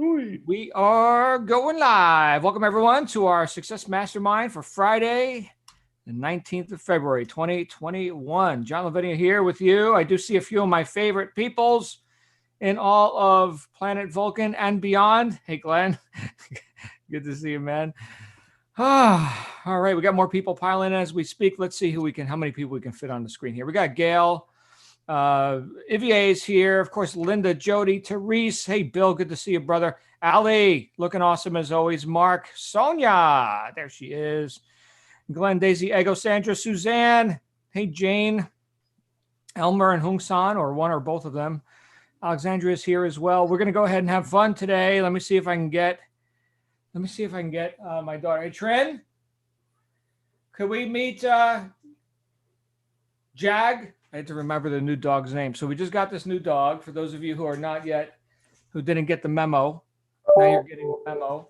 We are going live. Welcome, everyone, to our Success Mastermind for Friday, the 19th of February, 2021. John Lavenia here with you. I do see a few of my favorite peoples in all of planet Vulcan and beyond. Hey, Glenn. Good to see you, man. All right. We got more people piling in as we speak. Let's see how many people we can fit on the screen here. We got Gail. Ivier's here, of course. Linda, Jody, Therese. Hey, Bill, good to see you, brother. Ali, looking awesome as always. Mark, Sonia, there she is. Glenn, Daisy, Ego, Sandra, Suzanne. Hey, Jane, Elmer, and Hung San, or one or both of them. Alexandria is here as well. We're gonna go ahead and have fun today. Let me see if I can get my daughter. Hey, Trin, could we meet Jag? I had to remember the new dog's name. So we just got this new dog. For those of you who are not yet, who didn't get the memo, now you're getting the memo.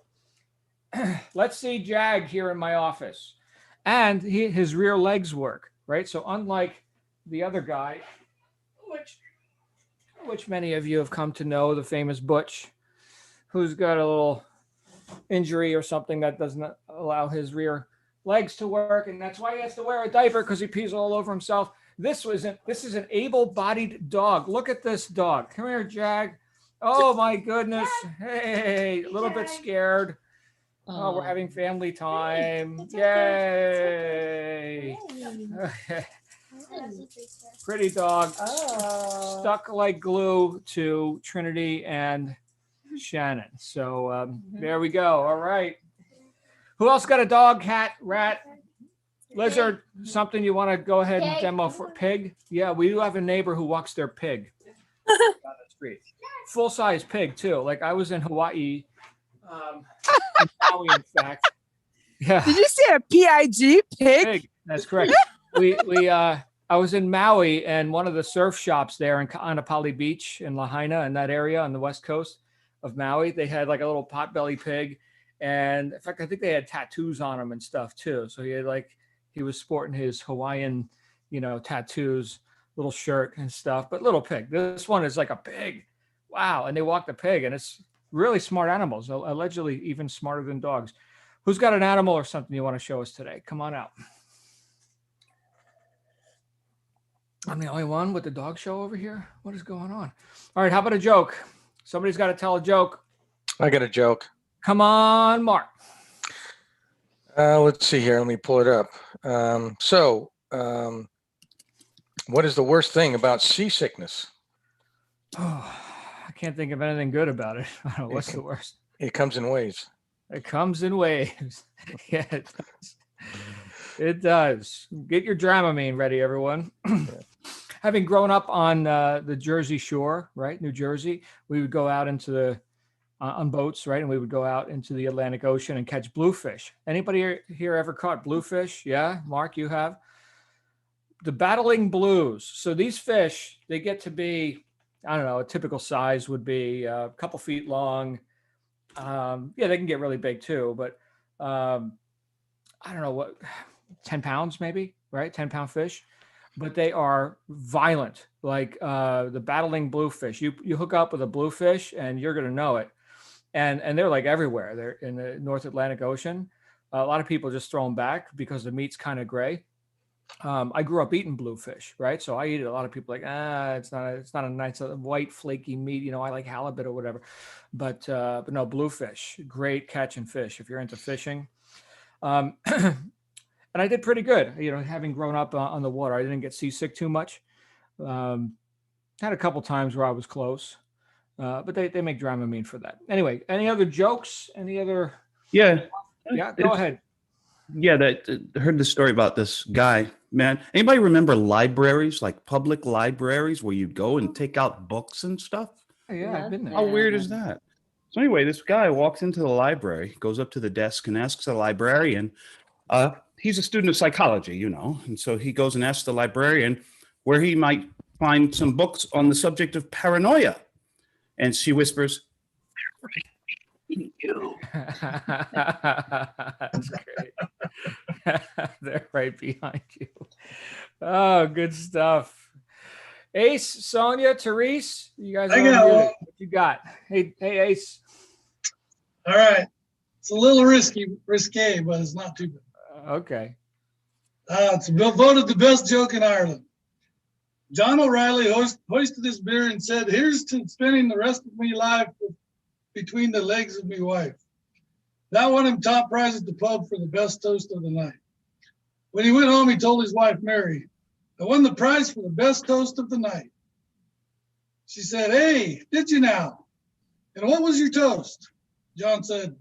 Let's see Jag here in my office. And his rear legs work, right? So unlike the other guy, which many of you have come to know, the famous Butch, who's got a little injury or something that doesn't allow his rear legs to work. And that's why he has to wear a diaper, because he pees all over himself. This is an able-bodied dog. Look at this dog. Come here, Jag. Oh my goodness. Hey, a little bit scared. Oh, we're having family time. Yay. Pretty dog. Stuck like glue to Trinity and Shannon. So there we go. All right. Who else got a dog, cat, rat, lizard, something you want to go ahead and demo for? Pig? Yeah, we do have a neighbor who walks their pig down the street. Full-size pig, too. Like, I was in Hawaii, in Maui, in fact. Yeah. Did you say a P-I-G, pig? That's correct. I was in Maui, and one of the surf shops there in Kaanapali Beach in Lahaina, in that area on the west coast of Maui, they had like a little potbelly pig. And in fact, I think they had tattoos on him and stuff, too. So he was sporting his Hawaiian, tattoos, little shirt and stuff, but little pig. This one is like a pig. Wow. And they walk the pig, and it's really smart animals, allegedly even smarter than dogs. Who's got an animal or something you want to show us today? Come on out. I'm the only one with the dog show over here. What is going on? All right. How about a joke? Somebody's got to tell a joke. I got a joke. Come on, Mark. Let's see here. Let me pull it up. What is the worst thing about seasickness? Oh, I can't think of anything good about it. I don't know. What's the worst? It comes in waves. It comes in waves. Yeah, it does. It does. Get your Dramamine ready, everyone. Having grown up on the Jersey Shore, right, New Jersey, we would go out into on boats, right? And we would go out into the Atlantic Ocean and catch bluefish. Anybody here ever caught bluefish? Yeah, Mark, you have. The battling blues. So these fish, they get to be, I don't know, a typical size would be a couple feet long. Yeah, they can get really big too, but I don't know what, 10 pounds maybe, right? 10-pound fish. But they are violent, like the battling bluefish. You hook up with a bluefish and you're going to know it. And they're like everywhere. They're in the North Atlantic Ocean. A lot of people just throw them back because the meat's kind of gray. I grew up eating bluefish, right? So I eat it. A lot of people are like, it's not a nice white flaky meat. I like halibut or whatever. But no, bluefish, great catching fish if you're into fishing. And I did pretty good, having grown up on the water. I didn't get seasick too much. Had a couple times where I was close. But they make Dramamine for that. Anyway, any other jokes? Any other? Yeah. Yeah, go ahead. Yeah, I heard the story about this guy. Man, anybody remember libraries, like public libraries, where you'd go and take out books and stuff? Yeah, I've been there. How weird is that? So anyway, this guy walks into the library, goes up to the desk and asks the librarian, he's a student of psychology, and so he goes and asks the librarian where he might find some books on the subject of paranoia. And she whispers, "They're right behind you." That's great. They're right behind you. Oh, good stuff. Ace, Sonia, Therese, you guys are on mute. What you got? Hey, Ace. All right. It's a little risque, but it's not too bad. Okay. It's voted the best joke in Ireland. John O'Reilly hoisted his beer and said, "Here's to spending the rest of me life between the legs of me wife." That won him top prize at the pub for the best toast of the night. When he went home, he told his wife, Mary, "I won the prize for the best toast of the night." She said, "Hey, did you now? And what was your toast?" John said,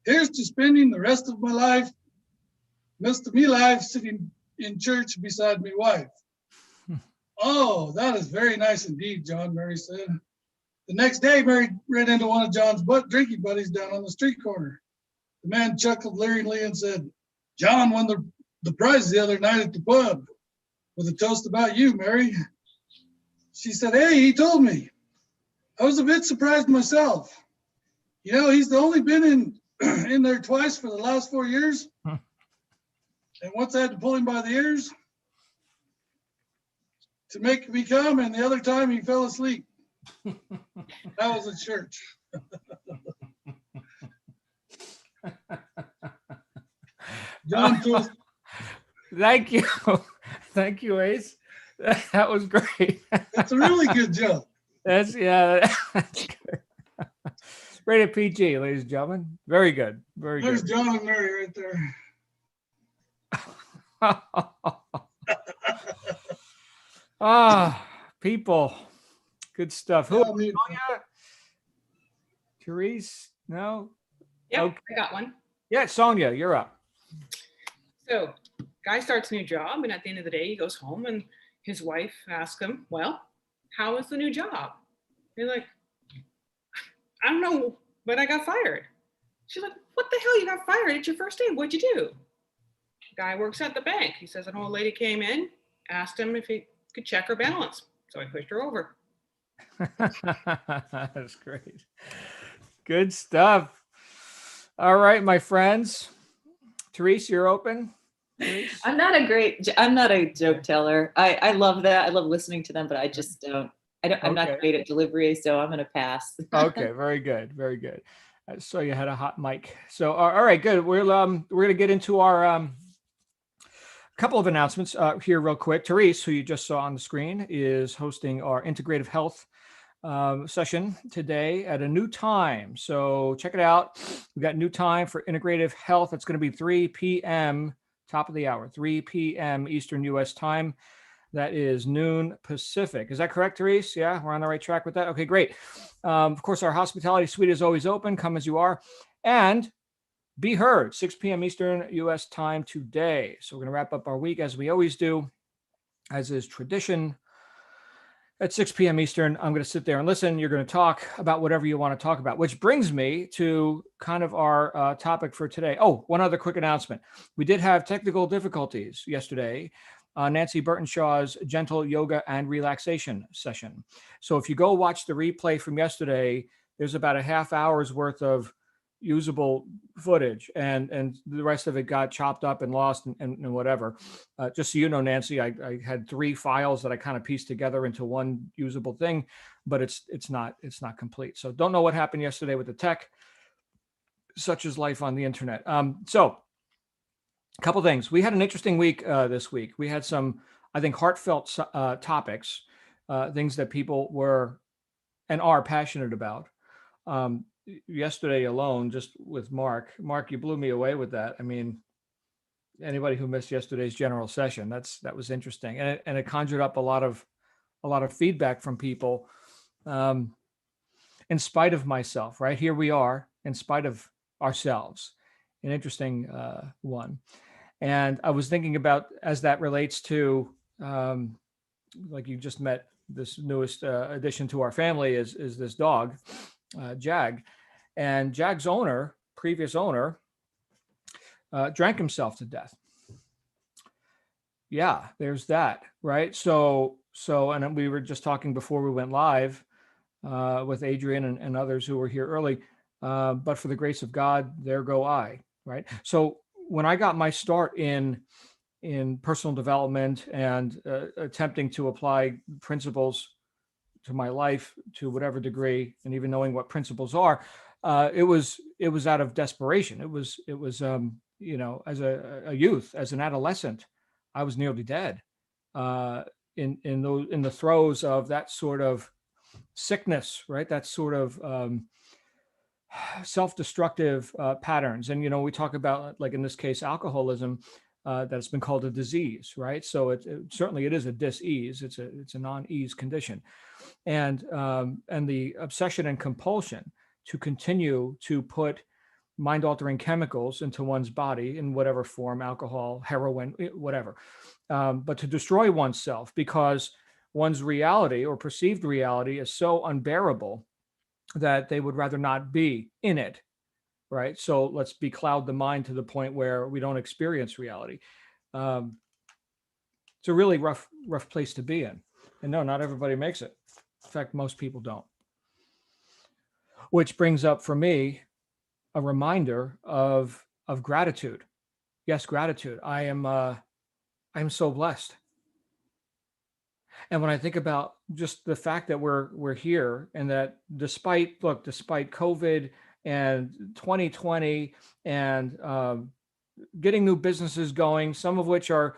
"Here's to spending the rest of my life, rest of me life sitting in church beside me wife." "Oh, that is very nice indeed, John," Mary said. The next day, Mary ran into one of John's drinking buddies down on the street corner. The man chuckled leeringly and said, "John won the prize the other night at the pub with a toast about you, Mary." She said, "Hey, he told me. I was a bit surprised myself. You know, he's only been in there twice for the last 4 years. And once I had to pull him by the ears to make me come, and the other time he fell asleep. That was at church." John toast. Thank you. Thank you, Ace. That was great. It's a really good joke. That's good. Rated PG, ladies and gentlemen. Very good. Very There's good. John and Mary right there. People. Good stuff. Who? Yeah, I mean, Therese? No? Yeah, Okay. I got one. Yeah, Sonia, you're up. So, guy starts a new job, and at the end of the day, he goes home, and his wife asks him, "Well, how is the new job?" He's like, "I don't know, but I got fired." She's like, "What the hell? You got fired? It's your first day. What'd you do?" Guy works at the bank. He says an old lady came in, asked him if he could check her balance. So I pushed her over. That's great. Good stuff. All right, my friends. Therese, you're open. Therese? I'm not a joke teller. I love that. I love listening to them, but I just don't. I'm not Okay. great at delivery, so I'm going to pass. Okay, very good. Very good. I saw you had a hot mic. So, all right, good. We're going to get into our couple of announcements here real quick. Therese, who you just saw on the screen, is hosting our integrative health session today at a new time. So check it out. We got new time for integrative health. It's going to be 3 p.m. top of the hour, 3 p.m. Eastern U.S. time. That is noon Pacific. Is that correct, Therese? Yeah, we're on the right track with that. Okay, great. Of course, our hospitality suite is always open. Come as you are. And be heard, 6 p.m. Eastern U.S. time today. So we're going to wrap up our week as we always do, as is tradition. At 6 p.m. Eastern, I'm going to sit there and listen. You're going to talk about whatever you want to talk about, which brings me to kind of our topic for today. Oh, one other quick announcement. We did have technical difficulties yesterday. Nancy Burtonshaw's gentle yoga and relaxation session. So if you go watch the replay from yesterday, there's about a half hour's worth of usable footage, and the rest of it got chopped up and lost and whatever. Just so you know, Nancy, I had 3 files that I kind of pieced together into one usable thing, but it's not complete. So don't know what happened yesterday with the tech. Such is life on the internet. So a couple things. We had an interesting week this week. We had some, I think, heartfelt topics, things that people were and are passionate about. Yesterday alone, just with Mark, you blew me away with that. I mean, anybody who missed yesterday's general session, that was interesting. And it conjured up a lot of feedback from people, in spite of myself, right? Here we are, in spite of ourselves, an interesting one. And I was thinking about, as that relates to, like you just met this newest addition to our family is this dog, Jag. And Jag's previous owner, drank himself to death. Yeah, there's that, right? So, and we were just talking before we went live with Adrian and others who were here early. But for the grace of God, there go I, right? So when I got my start in personal development and attempting to apply principles to my life to whatever degree, and even knowing what principles are, it was it was out of desperation. It was, as a youth, as an adolescent, I was nearly dead in the throes of that sort of sickness, right? That sort of self-destructive patterns. And, we talk about, like in this case, alcoholism, that's been called a disease, right? So it certainly it is a dis-ease. It's a non-ease condition. And the obsession and compulsion to continue to put mind-altering chemicals into one's body in whatever form, alcohol, heroin, whatever, but to destroy oneself because one's reality or perceived reality is so unbearable that they would rather not be in it, right? So let's becloud the mind to the point where we don't experience reality. It's a really rough place to be in. And no, not everybody makes it. In fact, most people don't. Which brings up for me a reminder of gratitude. Yes, gratitude. I am so blessed. And when I think about just the fact that we're here, and that despite COVID and 2020 and getting new businesses going, some of which are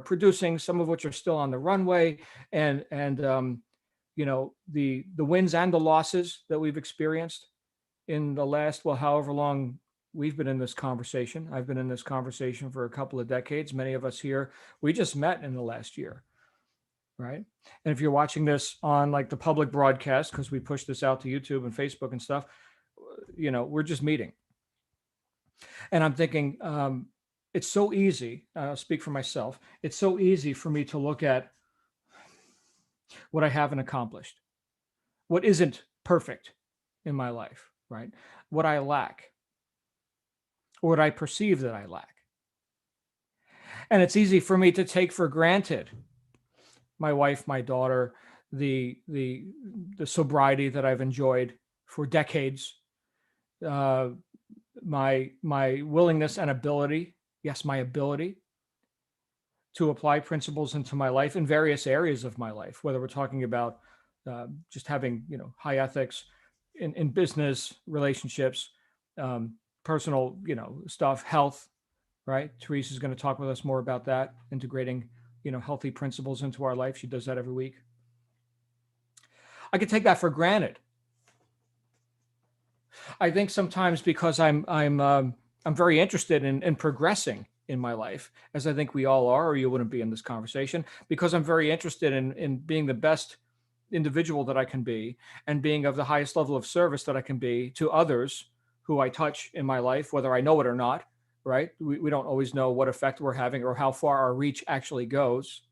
producing, some of which are still on the runway, and the wins and the losses that we've experienced in the last, however long we've been in this conversation. I've been in this conversation for a couple of decades. Many of us here, we just met in the last year, right? And if you're watching this on like the public broadcast, because we push this out to YouTube and Facebook and stuff, we're just meeting. And I'm thinking, it's so easy, I'll speak for myself, it's so easy for me to look at what I haven't accomplished, what isn't perfect in my life, right? What I lack, or what I perceive that I lack. And it's easy for me to take for granted my wife, my daughter, the sobriety that I've enjoyed for decades, my willingness and ability, yes, my ability to apply principles into my life in various areas of my life, whether we're talking about just having, high ethics in business, relationships, personal, stuff, health, right? Teresa's going to talk with us more about that, integrating, healthy principles into our life. She does that every week. I could take that for granted. I think sometimes because I'm very interested in progressing in my life, as I think we all are, or you wouldn't be in this conversation, because I'm very interested in being the best individual that I can be and being of the highest level of service that I can be to others who I touch in my life, whether I know it or not, right? We don't always know what effect we're having or how far our reach actually goes.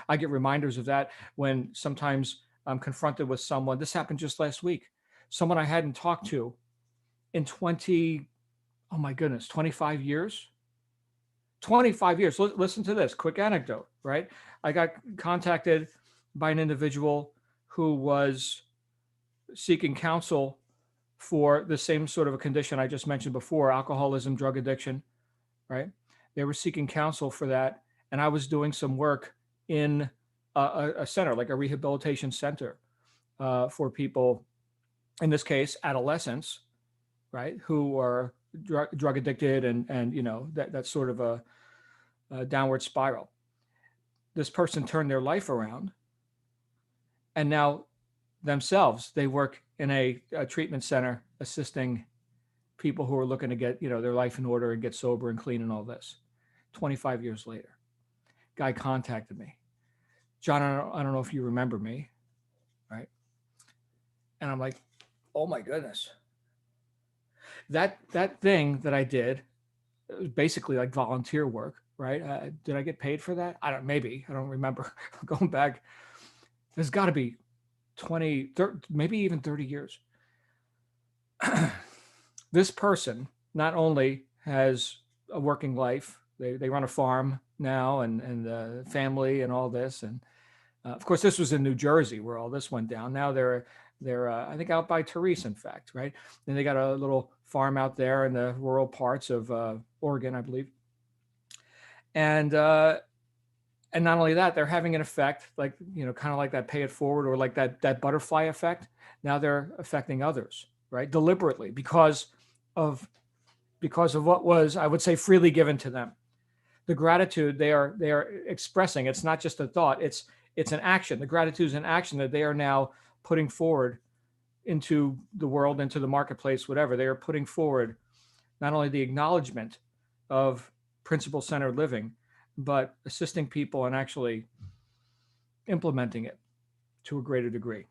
I get reminders of that when sometimes I'm confronted with someone. This happened just last week. Someone I hadn't talked to in 25 years. 25 years. Listen to this quick anecdote, right? I got contacted by an individual who was seeking counsel for the same sort of a condition I just mentioned before, alcoholism, drug addiction, right? They were seeking counsel for that. And I was doing some work in a center, like a rehabilitation center for people, in this case, adolescents, right? Who are drug addicted and that sort of a downward spiral. This person turned their life around, and now themselves, they work in a treatment center assisting people who are looking to get, their life in order and get sober and clean and all this. 25 years later, guy contacted me. John, I don't know if you remember me, right? And I'm like, oh my goodness. That thing that I did, it was basically like volunteer work, right? Did I get paid for that? Maybe, I don't remember. Going back, there's got to be 20, 30, maybe even 30 years. This person not only has a working life, they run a farm now and family and all this. And of course, this was in New Jersey where all this went down. Now they're I think out by Teresa, in fact, right? And they got a little farm out there in the rural parts of Oregon, I believe. And not only that, they're having an effect, like, kind of like that pay it forward, or like that butterfly effect. Now they're affecting others, right? Deliberately, because because of what was, I would say, freely given to them. The gratitude they are expressing, it's not just a thought, it's an action. The gratitude is an action that they are now putting forward into the world, into the marketplace, whatever. They are putting forward not only the acknowledgement of principle-centered living, but assisting people and actually implementing it to a greater degree.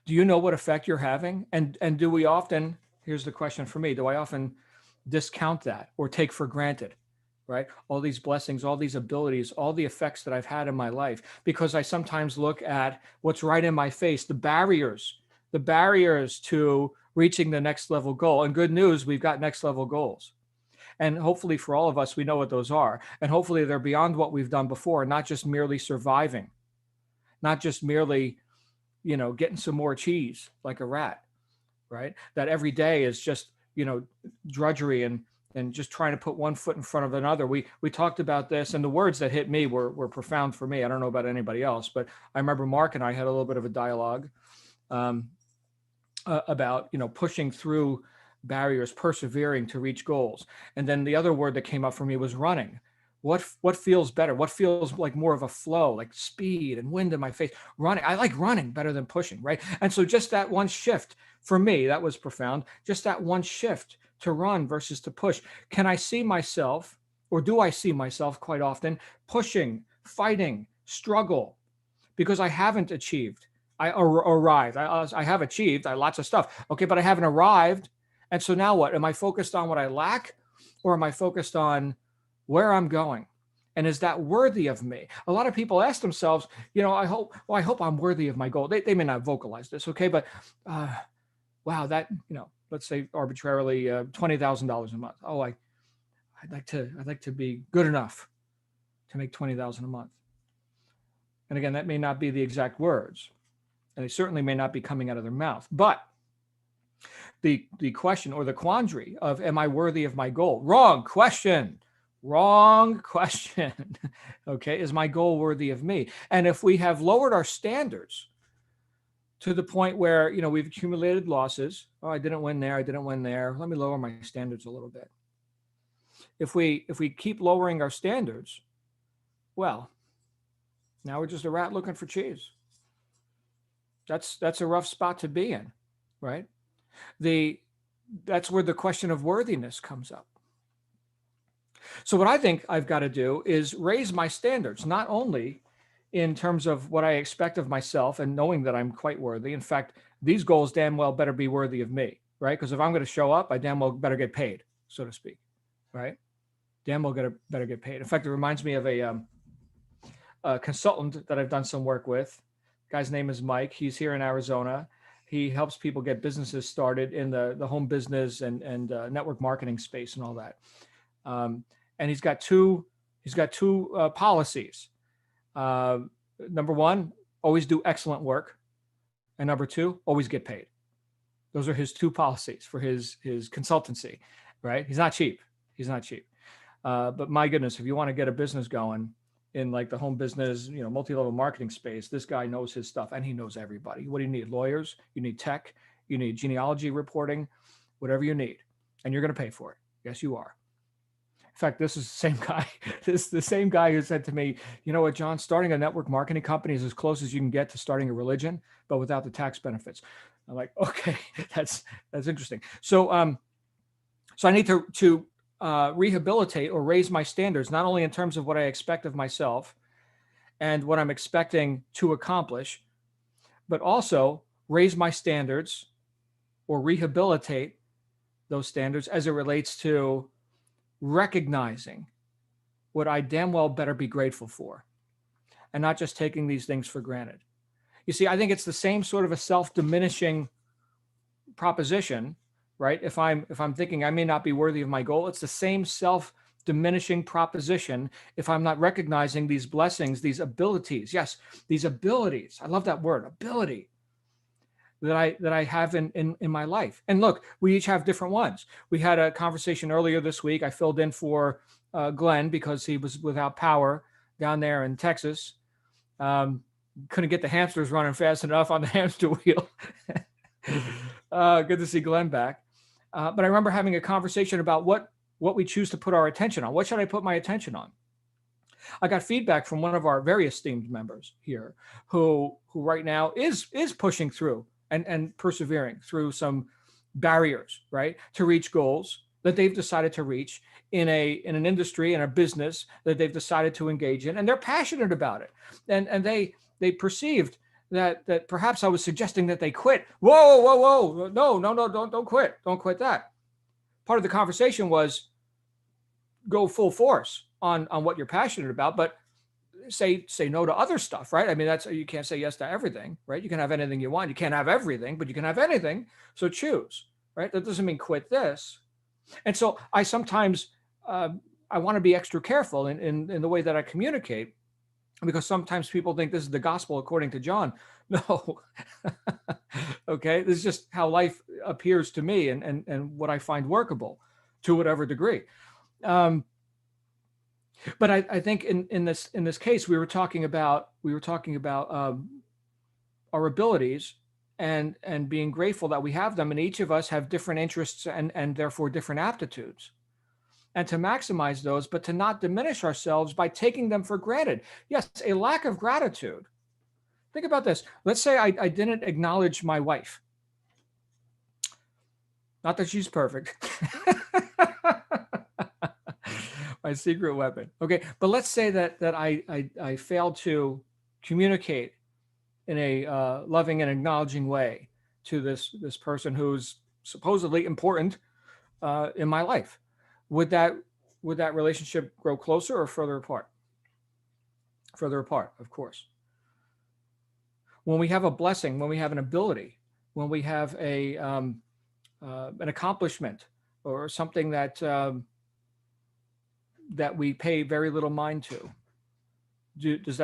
Do you know what effect you're having? And do we often, here's the question for me, do I often discount that or take for granted, right? All these blessings, all these abilities, all the effects that I've had in my life, because I sometimes look at what's right in my face, the barriers to reaching the next level goal. And good news, we've got next level goals. And hopefully for all of us, we know what those are. And hopefully they're beyond what we've done before, not just merely surviving, not just merely, getting some more cheese like a rat, right? That every day is just, drudgery and just trying to put one foot in front of another. We talked about this, and the words that hit me were profound for me. I don't know about anybody else, but I remember Mark and I had a little bit of a dialogue about, pushing through barriers, persevering to reach goals. And then the other word that came up for me was running. What feels better? What feels like more of a flow, like speed and wind in my face? Running. I like running better than pushing, right? And so just that one shift for me, that was profound. Just that one shift to run versus to push. Can I see myself, or do I see myself quite often pushing, fighting, struggle, because I haven't achieved? I arrived. I have achieved lots of stuff. Okay, but I haven't arrived. And so now what? Am I focused on what I lack, or am I focused on where I'm going? And is that worthy of me? A lot of people ask themselves, I hope I'm worthy of my goal. They may not vocalize this, okay, but wow, that, let's say arbitrarily $20,000 a month. Oh, I'd like to be good enough to make $20,000 a month. And again, that may not be the exact words, and they certainly may not be coming out of their mouth, but the question or the quandary of, am I worthy of my goal? Wrong question. Okay. Is my goal worthy of me? And if we have lowered our standards to the point where, we've accumulated losses. Oh, I didn't win there. I didn't win there. Let me lower my standards a little bit. If we keep lowering our standards, well, now we're just a rat looking for cheese. That's a rough spot to be in, right? That's where the question of worthiness comes up. So what I think I've got to do is raise my standards, not only in terms of what I expect of myself and knowing that I'm quite worthy. In fact, these goals damn well better be worthy of me, right? Because if I'm going to show up, I damn well better get paid, so to speak, right? Damn well better get paid. In fact, it reminds me of a consultant that I've done some work with. The guy's name is Mike. He's here in Arizona. He helps people get businesses started in the home business and network marketing space and all that. And he's got two policies. Number one, always do excellent work. And number two, always get paid. Those are his two policies for his consultancy, right? He's not cheap. But my goodness, if you want to get a business going in like the home business, multi-level marketing space, this guy knows his stuff, and he knows everybody. What do you need? Lawyers, you need tech, you need genealogy reporting, whatever you need, and you're going to pay for it. Yes, you are. In fact, this is the same guy. This is the same guy who said to me, you know what, John, starting a network marketing company is as close as you can get to starting a religion, but without the tax benefits. I'm like, okay, that's interesting. So I need to rehabilitate or raise my standards, not only in terms of what I expect of myself and what I'm expecting to accomplish, but also raise my standards or rehabilitate those standards as it relates to recognizing what I damn well better be grateful for, and not just taking these things for granted. You see, I think it's the same sort of a self-diminishing proposition, right? If I'm thinking I may not be worthy of my goal, it's the same self-diminishing proposition if I'm not recognizing these blessings, these abilities. Yes, these abilities. I love that word, ability, that I have in my life. And look, we each have different ones. We had a conversation earlier this week. I filled in for Glenn because he was without power down there in Texas. Couldn't get the hamsters running fast enough on the hamster wheel. Good to see Glenn back. But I remember having a conversation about what we choose to put our attention on. What should I put my attention on? I got feedback from one of our very esteemed members here who right now is pushing through and persevering through some barriers, right, to reach goals that they've decided to reach in an industry, in a business that they've decided to engage in, and they're passionate about it. And they perceived that perhaps I was suggesting that they quit. Whoa, no, don't quit. Don't quit that. Part of the conversation was go full force on what you're passionate about, but say no to other stuff, right? I mean, you can't say yes to everything, right? You can have anything you want. You can't have everything, but you can have anything. So choose, right? That doesn't mean quit this. And so I sometimes, I want to be extra careful in the way that I communicate, because sometimes people think this is the gospel according to John. No. Okay. This is just how life appears to me and what I find workable to whatever degree. But I think in this case, we were talking about our abilities and being grateful that we have them, and each of us have different interests and therefore different aptitudes, and to maximize those, but to not diminish ourselves by taking them for granted. Yes, a lack of gratitude. Think about this. Let's say I didn't acknowledge my wife. Not that she's perfect. My secret weapon. Okay, but let's say that I failed to communicate in a loving and acknowledging way to this person who's supposedly important in my life. Would that relationship grow closer or further apart? Further apart, of course. When we have a blessing, when we have an ability, when we have an accomplishment or something that we pay very little mind to, does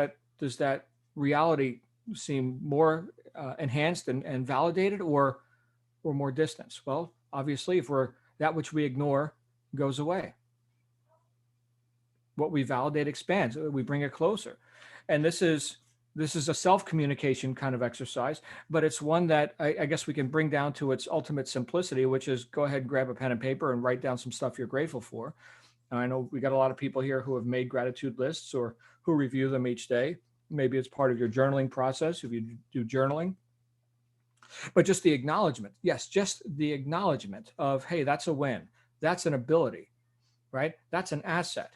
that reality seem more enhanced and validated, or more distance? Well, obviously, if that which we ignore goes away. What we validate expands. We bring it closer. And this is a self-communication kind of exercise, but it's one that I guess we can bring down to its ultimate simplicity, which is go ahead and grab a pen and paper and write down some stuff you're grateful for. Now, I know we got a lot of people here who have made gratitude lists or who review them each day. Maybe it's part of your journaling process if you do journaling. But just the acknowledgement. Yes, just the acknowledgement of, hey, that's a win. That's an ability, right? That's an asset,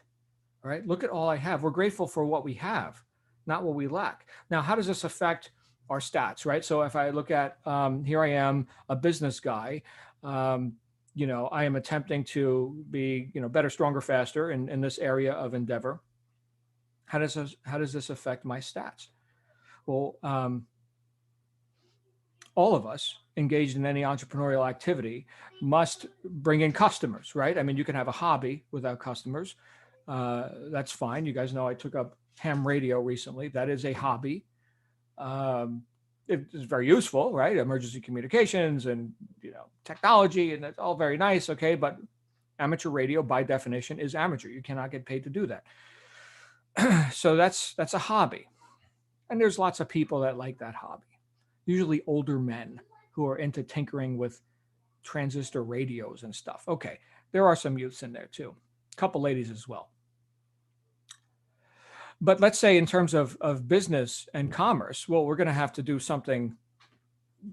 right? Look at all I have. We're grateful for what we have, not what we lack. Now, how does this affect our stats, right? So if I look at, here I am, a business guy, I am attempting to be, better, stronger, faster in this area of endeavor. How does this affect my stats? Well, all of us engaged in any entrepreneurial activity must bring in customers, right? I mean, you can have a hobby without customers. That's fine. You guys know I took up ham radio recently. That is a hobby. It's very useful, right? Emergency communications and technology, and that's all very nice. Okay, but amateur radio by definition is amateur. You cannot get paid to do that. So that's a hobby, and there's lots of people that like that hobby. Usually older men who are into tinkering with transistor radios and stuff. Okay, there are some youths in there too. A couple ladies as well. But let's say in terms of business and commerce, well, we're going to have to do something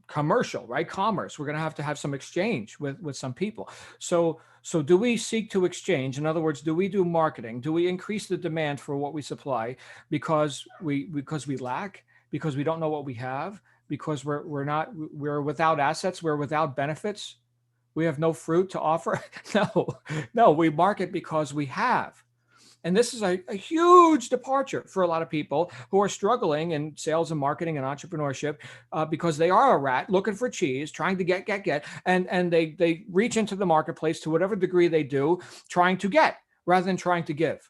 commercial, right? Commerce. We're going to have some exchange with some people. So do we seek to exchange? In other words, do we do marketing? Do we increase the demand for what we supply because we lack, because we don't know what we have, because we're without assets, we're without benefits, we have no fruit to offer? No, we market because we have. And this is a huge departure for a lot of people who are struggling in sales and marketing and entrepreneurship because they are a rat looking for cheese, trying to get, and they reach into the marketplace to whatever degree they do, trying to get rather than trying to give.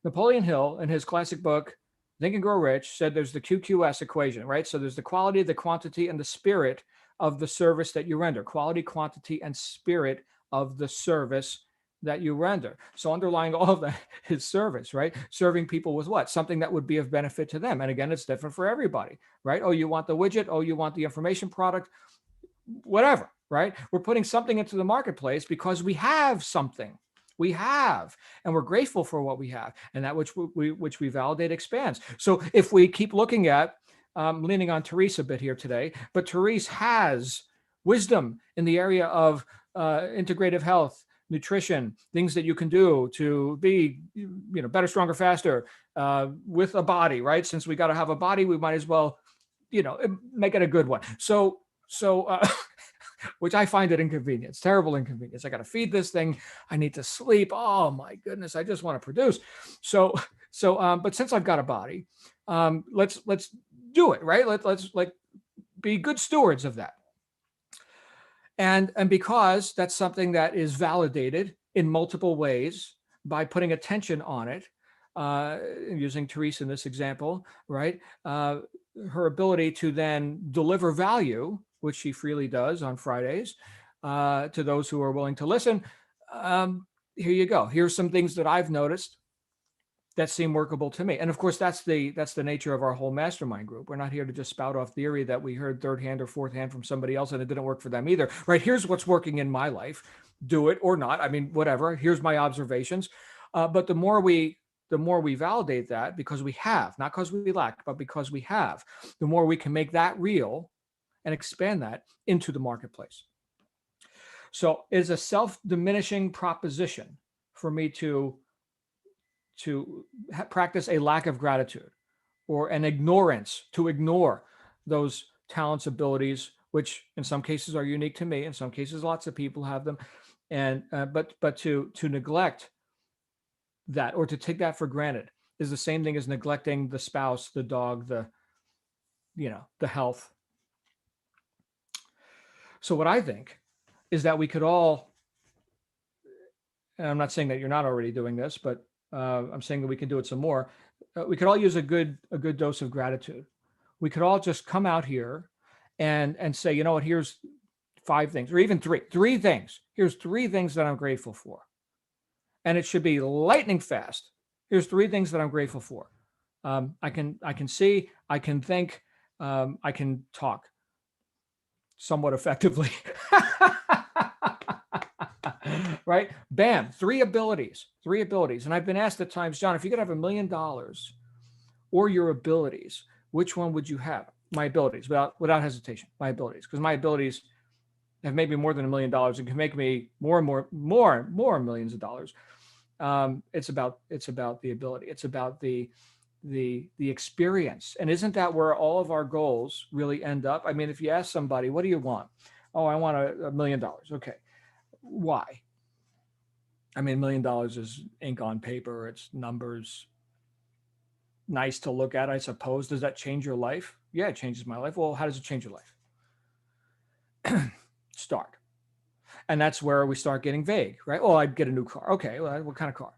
Napoleon Hill, in his classic book, Think and Grow Rich, said there's the QQS equation, right? So there's the quality, the quantity, and the spirit of the service that you render. Quality, quantity, and spirit of the service that you render. So underlying all of that is service, right? Serving people with what? Something that would be of benefit to them. And again, it's different for everybody, right? Oh, you want the widget? Oh, you want the information product? Whatever, right? We're putting something into the marketplace because we have something. We have, and we're grateful for what we have, and that which we validate expands. So if we keep looking at, leaning on Therese a bit here today, but Therese has wisdom in the area of integrative health, nutrition, things that you can do to be, better, stronger, faster with a body, right? Since we got to have a body, we might as well, make it a good one. So which I find it inconvenience, terrible inconvenience. I got to feed this thing. I need to sleep. Oh my goodness. I just want to produce. But since I've got a body, let's do it, right? Let's be good stewards of that. And because that's something that is validated in multiple ways by putting attention on it, using Therese in this example, right? Her ability to then deliver value, which she freely does on Fridays, to those who are willing to listen. Here you go. Here's some things that I've noticed that seem workable to me. And of course, that's the nature of our whole mastermind group. We're not here to just spout off theory that we heard third hand or fourth hand from somebody else and it didn't work for them either, right? Here's what's working in my life. Do it or not. I mean, whatever. Here's my observations. But the more we validate that, because we have, not because we lack, but because we have, the more we can make that real and expand that into the marketplace. So it is a self-diminishing proposition for me to practice a lack of gratitude or an ignorance, to ignore those talents, abilities, which in some cases are unique to me. In some cases, lots of people have them. And but to neglect that or to take that for granted is the same thing as neglecting the spouse, the dog, the health. So what I think is that we could all, and I'm not saying that you're not already doing this, but I'm saying that we can do it some more. We could all use a good dose of gratitude. We could all just come out here and say, you know what, here's 5 things, or even 3 things. Here's 3 things that I'm grateful for. And it should be lightning fast. Here's 3 things that I'm grateful for. I can see, I can think, I can talk somewhat effectively. Right? Bam, 3 abilities. And I've been asked at times, John, if you could have $1 million or your abilities, which one would you have? My abilities, without hesitation, my abilities, because my abilities have made me more than $1 million and can make me more millions of dollars. It's about the ability. It's about the experience. And isn't that where all of our goals really end up? I mean, if you ask somebody, what do you want? Oh, I want $1 million. Okay. Why? I mean, $1 million is ink on paper. It's numbers. Nice to look at, I suppose. Does that change your life? Yeah, it changes my life. Well, how does it change your life? Start. And that's where we start getting vague, right? Oh, I'd get a new car. Okay, well, what kind of car?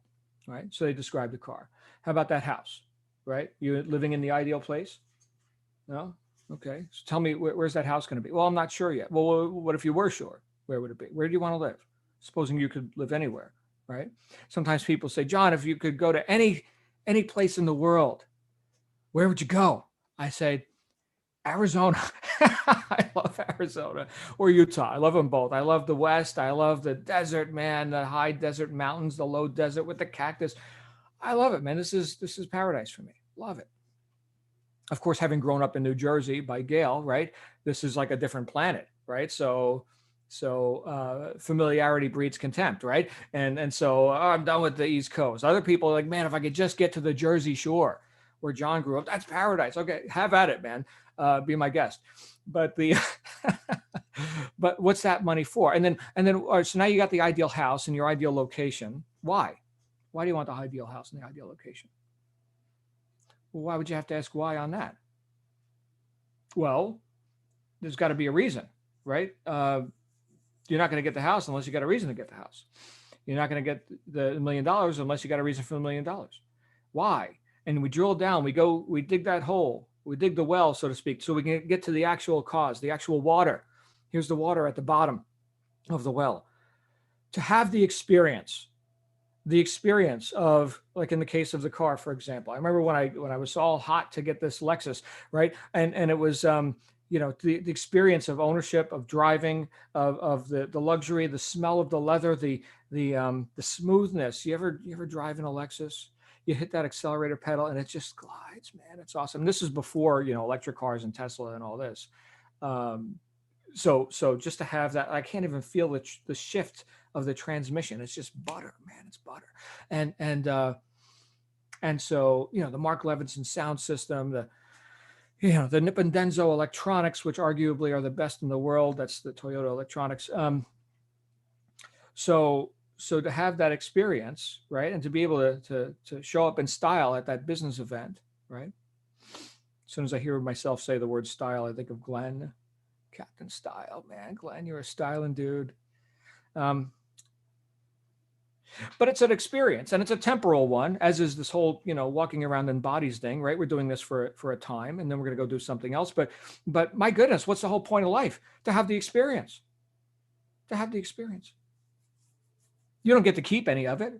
Right? So they describe the car. How about that house? Right? You're living in the ideal place? No? Okay. So tell me, where's that house going to be? Well, I'm not sure yet. Well, what if you were sure? Where would it be? Where do you want to live? Supposing you could live anywhere, right? Sometimes people say, John, if you could go to any place in the world, where would you go? I say, Arizona. I love Arizona, or Utah. I love them both. I love the West. I love the desert, man, the high desert mountains, the low desert with the cactus. I love it, man. This is paradise for me. Love it. Of course, having grown up in New Jersey by Gail, right? This is like a different planet, right? So familiarity breeds contempt, right? And so I'm done with the East Coast. Other people are like, man, if I could just get to the Jersey Shore where John grew up, that's paradise. Okay, have at it, man. Be my guest. But but what's that money for? And then all right, so now you got the ideal house and your ideal location. Why? Why do you want the ideal house and the ideal location? Well, why would you have to ask why on that? Well, there's got to be a reason, right? You're not going to get the house unless you got a reason to get the house. You're not going to get the $1 million unless you got a reason for the $1 million. Why? And we drill down, we dig that hole, we dig the well, so to speak, so we can get to the actual cause, the actual water. Here's the water at the bottom of the well. To have the experience of, like in the case of the car, for example. I remember when I was all hot to get this Lexus, right? And it was, the experience of ownership, of driving, of the luxury, the smell of the leather, the smoothness. You ever drive in a Lexus? You hit that accelerator pedal and it just glides, man. It's awesome. This is before, electric cars and Tesla and all this. So just to have that, I can't even feel the shift of the transmission. It's just butter, man. It's butter. And so, the Mark Levinson sound system, the Nippon Denso electronics, which arguably are the best in the world. That's the Toyota electronics. So to have that experience, right, and to be able to show up in style at that business event, right? As soon as I hear myself say the word style, I think of Glenn, Captain Style, man. Glenn, you're a styling dude. But it's an experience, and it's a temporal one, as is this whole, walking around in bodies thing, right? We're doing this for a time, and then we're going to go do something else. But my goodness, what's the whole point of life? To have the experience. To have the experience. You don't get to keep any of it,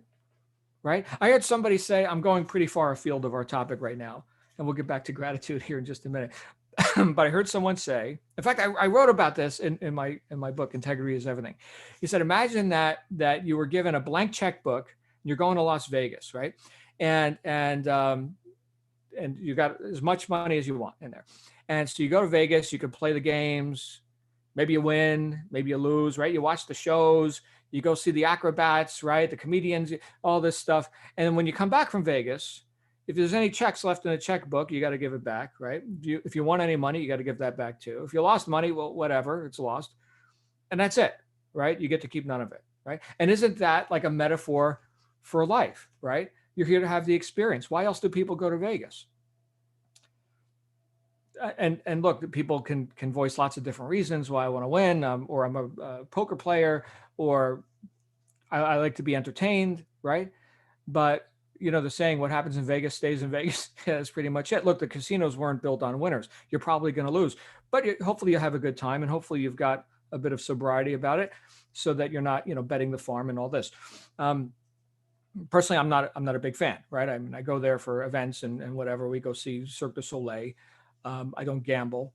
right? I heard somebody say, I'm going pretty far afield of our topic right now, and we'll get back to gratitude here in just a minute. But I heard someone say, in fact, I wrote about this in my book, Integrity is Everything. He said, imagine that you were given a blank checkbook, you're going to Las Vegas, right? And you got as much money as you want in there. And so you go to Vegas, you can play the games, maybe you win, maybe you lose, right? You watch the shows, you go see the acrobats, right? The comedians, all this stuff. And then when you come back from Vegas, if there's any checks left in the checkbook, you got to give it back, right? If you won any money, you got to give that back too. If you lost money, well, whatever, it's lost. And that's it, right? You get to keep none of it, right? And isn't that like a metaphor for life, right? You're here to have the experience. Why else do people go to Vegas? And look, people can voice lots of different reasons why I want to win, or I'm a poker player, or I like to be entertained, right? But the saying, what happens in Vegas stays in Vegas. Yeah, that's pretty much it. Look, the casinos weren't built on winners. You're probably going to lose, but hopefully you'll have a good time, and hopefully you've got a bit of sobriety about it, so that you're not, betting the farm and all this. Personally, I'm not a big fan, right? I mean, I go there for events and whatever. We go see Cirque du Soleil. I don't gamble.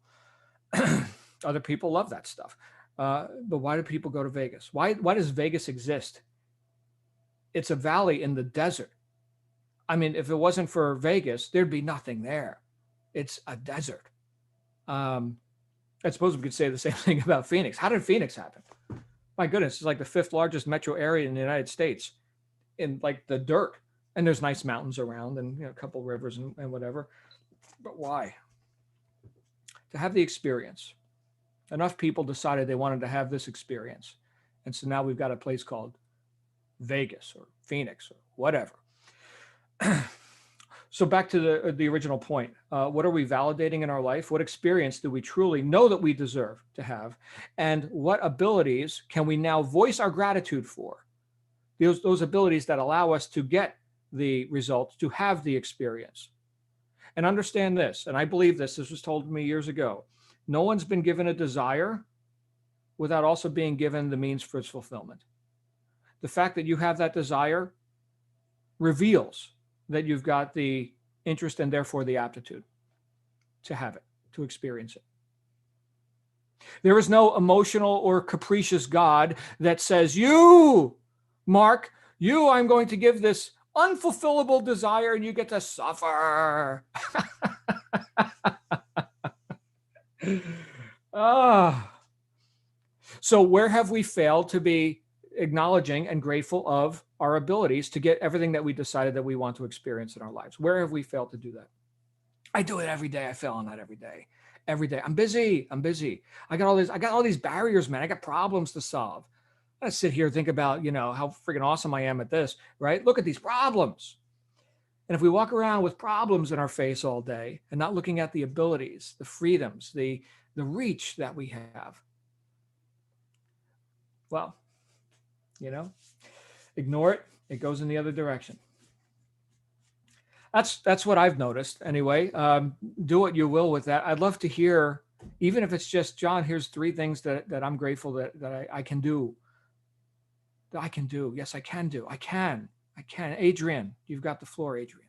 Other people love that stuff. But why do people go to Vegas? Why does Vegas exist? It's a valley in the desert. I mean, if it wasn't for Vegas, there'd be nothing there. It's a desert. I suppose we could say the same thing about Phoenix. How did Phoenix happen? My goodness, it's like the 5th largest metro area in the United States, in like the dirt. And there's nice mountains around, and a couple rivers and whatever. But why? To have the experience. Enough people decided they wanted to have this experience. And so now we've got a place called Vegas or Phoenix or whatever. So back to the original point. What are we validating in our life? What experience do we truly know that we deserve to have? And what abilities can we now voice our gratitude for? Those abilities that allow us to get the results, to have the experience. And understand this, and I believe this was told to me years ago. No one's been given a desire without also being given the means for its fulfillment. The fact that you have that desire reveals that you've got the interest and therefore the aptitude to have it, to experience it. There is no emotional or capricious God that says, you, Mark, I'm going to give this unfulfillable desire and you get to suffer. So where have we failed to be acknowledging and grateful of our abilities to get everything that we decided that we want to experience in our lives? Where have we failed to do that? I do it every day. I fail on that every day. Every day. I'm busy. I got all these barriers, man. I got problems to solve. I sit here and think about, how freaking awesome I am at this, right? Look at these problems. And if we walk around with problems in our face all day and not looking at the abilities, the freedoms, the reach that we have, well, ignore it. It goes in the other direction. That's what I've noticed anyway. Do what you will with that. I'd love to hear, even if it's just, John, here's 3 things that I'm grateful that I can do. That I can do. Yes, I can do. I can. Adrian, you've got the floor, Adrian.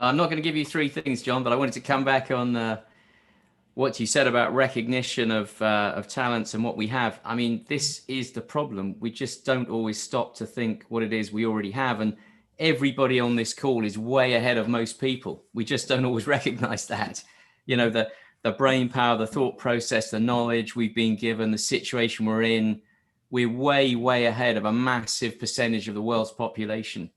I'm not going to give you 3 things, John, but I wanted to come back on what you said about recognition of talents and what we have. I mean, this is the problem. We just don't always stop to think what it is we already have. And everybody on this call is way ahead of most people. We just don't always recognize that. You know, the brain power, the thought process, the knowledge we've been given, the situation we're in, we're way, way ahead of a massive percentage of the world's population.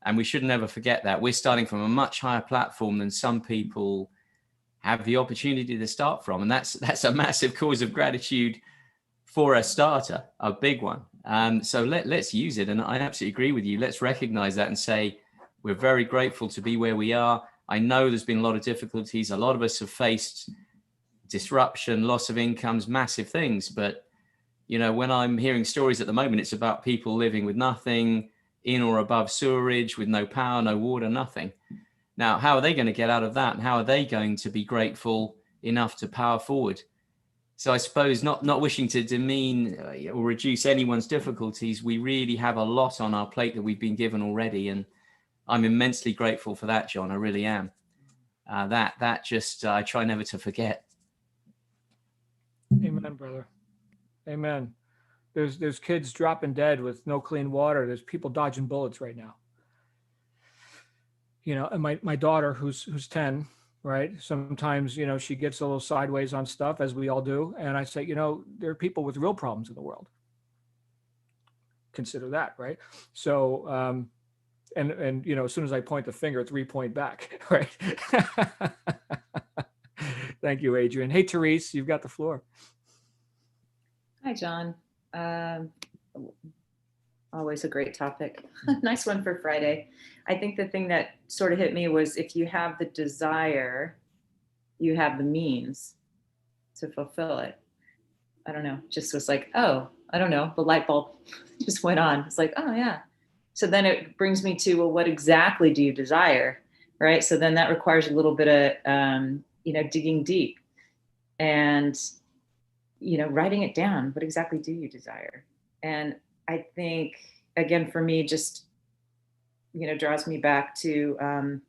And we should never forget that. We're starting from a much higher platform than some people have the opportunity to start from. And that's a massive cause of gratitude for a starter, a big one. So let's use it. And I absolutely agree with you. Let's recognize that and say, we're very grateful to be where we are. I know there's been a lot of difficulties. A lot of us have faced disruption, loss of incomes, massive things. But, you know, when I'm hearing stories at the moment, it's about people living with nothing, in or above sewerage, with no power, no water, nothing. Now, how are they going to get out of that? And how are they going to be grateful enough to power forward? So I suppose not wishing to demean or reduce anyone's difficulties, we really have a lot on our plate that we've been given already. And I'm immensely grateful for that, John. I really am. That just, I try never to forget. Amen, brother. Amen. There's kids dropping dead with no clean water. There's people dodging bullets right now. You know, and my daughter, who's 10, right? Sometimes, you know, she gets a little sideways on stuff, as we all do. And I say, you know, there are people with real problems in the world. Consider that, right? So, and you know, as soon as I point the finger, 3 point back, right? Thank you, Adrian. Hey, Therese, you've got the floor. Hi, John. Always a great topic. Nice one for Friday. I think the thing that sort of hit me was, if you have the desire, you have the means to fulfill it. I don't know, just was like, oh, I don't know, the light bulb just went on. It's like, oh yeah. So then it brings me to, well, what exactly do you desire, right? So then that requires a little bit of, you know, digging deep and, you know, writing it down. What exactly do you desire? And I think, again, for me, just, you know, draws me back to,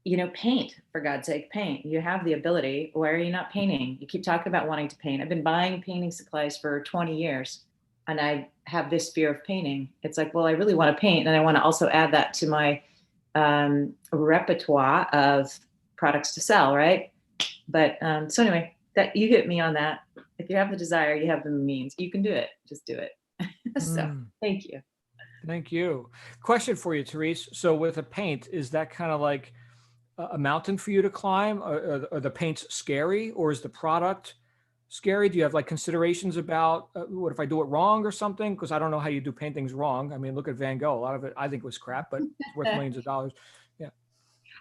you know, paint, for God's sake, paint. You have the ability. Why are you not painting? You keep talking about wanting to paint. I've been buying painting supplies for 20 years and I have this fear of painting. It's like, well, I really want to paint. And I want to also add that to my repertoire of products to sell, right? But so anyway, that you hit me on that. If you have the desire, you have the means. You can do it. Just do it. So thank you. Thank you. Question for you, Therese. So with a paint, is that kind of like a mountain for you to climb? Are the paints scary, or is the product scary? Do you have like considerations about what if I do it wrong or something? Because I don't know how you do paintings wrong. I mean, look at Van Gogh. A lot of it I think was crap, but it's worth millions of dollars. Yeah.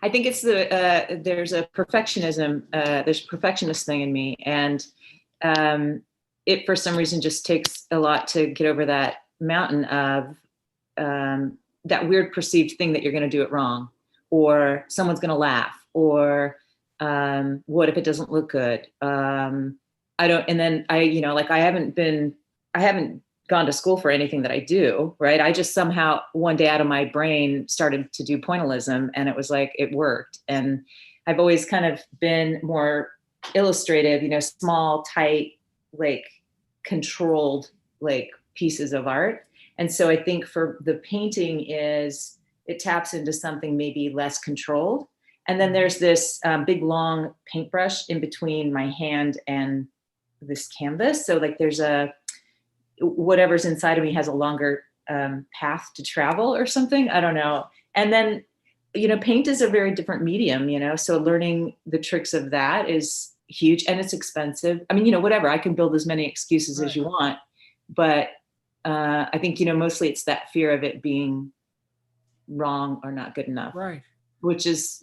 I think it's there's a perfectionism, there's a perfectionist thing in me. And it, for some reason, just takes a lot to get over that mountain of that weird perceived thing that you're going to do it wrong, or someone's going to laugh, or what if it doesn't look good? I don't, and then you know, like I haven't gone to school for anything that I do, right? I just somehow one day out of my brain started to do pointillism, and it was like, it worked. And I've always kind of been more illustrative, you know, small, tight, like controlled, like pieces of art. And so I think for the painting it taps into something maybe less controlled. And then there's this big, long paintbrush in between my hand and this canvas. So like there's whatever's inside of me has a longer path to travel or something. I don't know. And then, you know, paint is a very different medium, you know, so learning the tricks of that is huge, and it's expensive. I mean, you know, whatever, I can build as many excuses as you want, but I think, you know, mostly it's that fear of it being wrong or not good enough. Right. Which is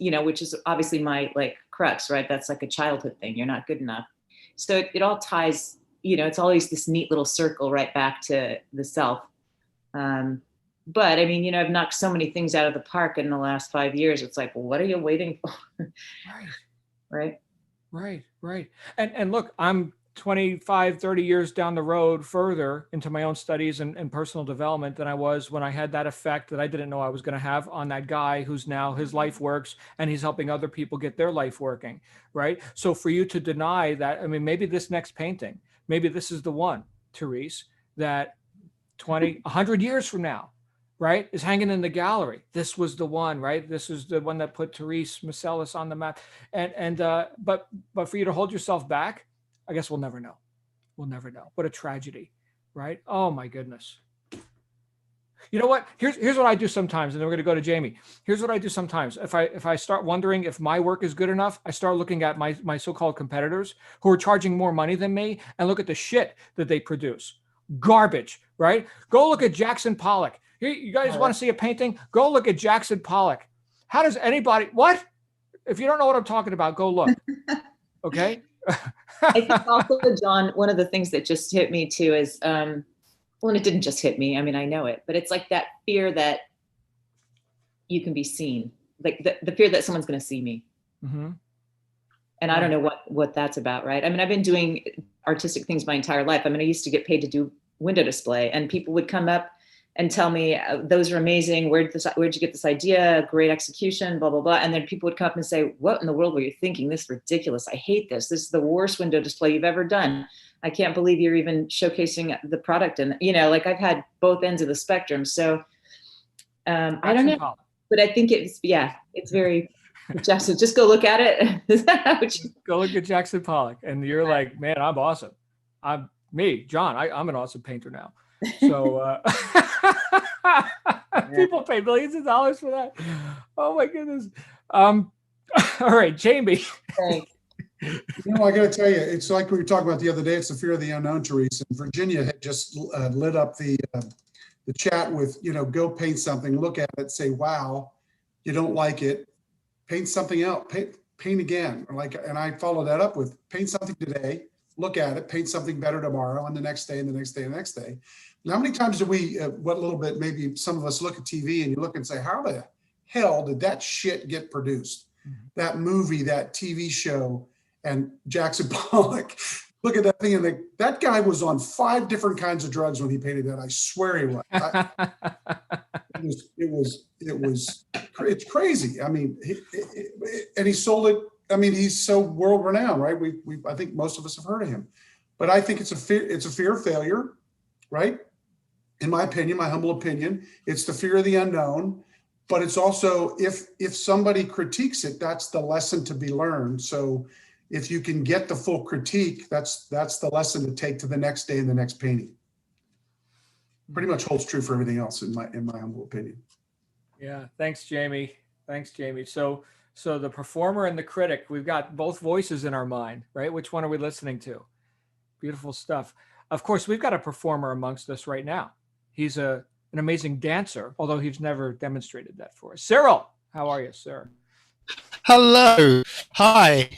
obviously my like crux, right? That's like a childhood thing. You're not good enough. So it all ties, you know, it's always this neat little circle right back to the self. But I mean, you know, I've knocked so many things out of the park in the last 5 years. It's like, well, what are you waiting for? Right. Right. Right. Right. And look, I'm 25, 30 years down the road further into my own studies and personal development than I was when I had that effect that I didn't know I was going to have on that guy who's now his life works and he's helping other people get their life working, right? So for you to deny that, I mean, maybe this next painting, maybe this is the one, Therese, that 100 years from now, right, is hanging in the gallery. This was the one, right? This is the one that put Therese Macellis on the map. But for you to hold yourself back, I guess we'll never know. We'll never know. What a tragedy, right? Oh my goodness. You know what? Here's what I do sometimes, and then we're going to go to Jamie. Here's what I do sometimes. If I start wondering if my work is good enough, I start looking at my so-called competitors who are charging more money than me and look at the shit that they produce. Garbage, right? Go look at Jackson Pollock. Here, you guys want to see a painting? Go look at Jackson Pollock. How does anybody, what? If you don't know what I'm talking about, go look. Okay? I think also, John, one of the things that just hit me too is, well, and it didn't just hit me. I mean, I know it, but it's like that fear that you can be seen, like the fear that someone's going to see me. Mm-hmm. And I don't know what that's about, right? I mean, I've been doing artistic things my entire life. I mean, I used to get paid to do window display, and people would come up and tell me, those are amazing. Where'd you get this idea? Great execution, blah, blah, blah. And then people would come up and say, what in the world were you thinking? This is ridiculous. I hate this. This is the worst window display you've ever done. I can't believe you're even showcasing the product. And, you know, like I've had both ends of the spectrum. So I don't know, but I think it's very, Jackson, just go look at it. Is that how go look at Jackson Pollock and you're like, man, I'm awesome. I'm an awesome painter now. So people pay millions of dollars for that. Oh my goodness. All right, Jamie. Thanks. You know, I got to tell you, it's like we were talking about the other day. It's the fear of the unknown, Therese. And Virginia had just lit up the chat with, you know, go paint something, look at it, say, wow, you don't like it, paint something else, paint again. And I followed that up with paint something today, look at it, paint something better tomorrow, and the next day, and the next day, and the next day. And how many times do we, what little bit, maybe some of us look at TV and you look and say, how the hell did that shit get produced? Mm-hmm. That movie, that TV show, and Jackson Pollock, look at that thing and think, that guy was on 5 different kinds of drugs when he painted that. I swear he was. It's crazy. I mean, and he sold it. I mean, he's so world renowned, right? I think most of us have heard of him, but I think it's a fear of failure, right? In my opinion, my humble opinion, it's the fear of the unknown, but it's also, if somebody critiques it, that's the lesson to be learned. So if you can get the full critique, that's the lesson to take to the next day and the next painting. Pretty much holds true for everything else in my humble opinion. Yeah. Thanks, Jamie. So the performer and the critic, we've got both voices in our mind, right? Which one are we listening to? Beautiful stuff. Of course, we've got a performer amongst us right now. He's an amazing dancer, although he's never demonstrated that for us. Cyril, how are you, sir? Hello. Hi.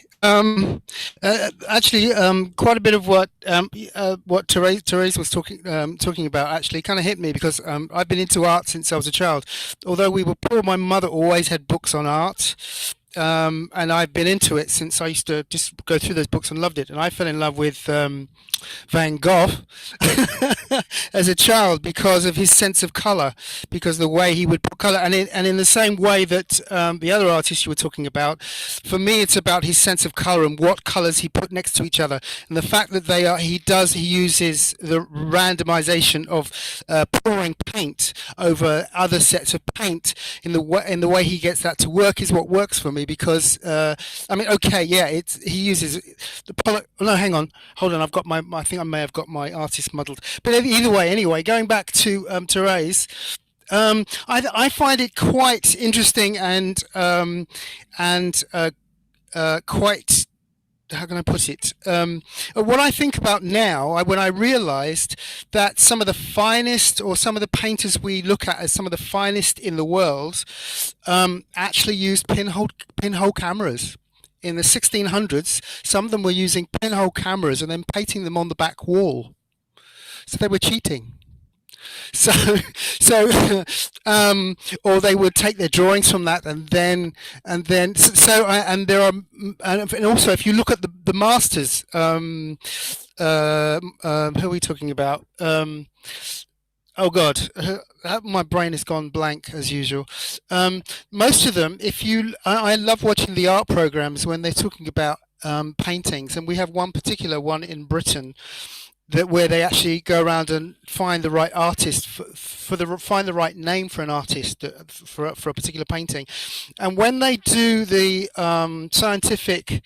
Actually, quite a bit of what Therese was talking about actually kind of hit me, because I've been into art since I was a child. Although we were poor, my mother always had books on art. And I've been into it since I used to just go through those books and loved it. And I fell in love with Van Gogh as a child because of his sense of color, because the way he would put color, and in the same way that the other artists you were talking about, for me it's about his sense of color and what colors he put next to each other, and the fact that he uses the randomization of pouring paint over other sets of paint in the way he gets that to work is what works for me. Because I mean, okay, yeah, he uses the product. No, hang on, hold on. I think I may have got my artist muddled. But either way, anyway, going back to Therese, I find it quite interesting and quite. How can I put it? What I think about now, when I realized that some of the finest, or some of the painters we look at as some of the finest in the world, actually used pinhole cameras. In the 1600s, some of them were using pinhole cameras and then painting them on the back wall. So they were cheating. Or they would take their drawings from that and also if you look at the masters, who are we talking about? Oh God, my brain has gone blank as usual. Most of them, I love watching the art programs when they're talking about paintings, and we have one particular one in Britain where they actually go around and find the right artist find the right name for an artist for a particular painting, and when they do the scientific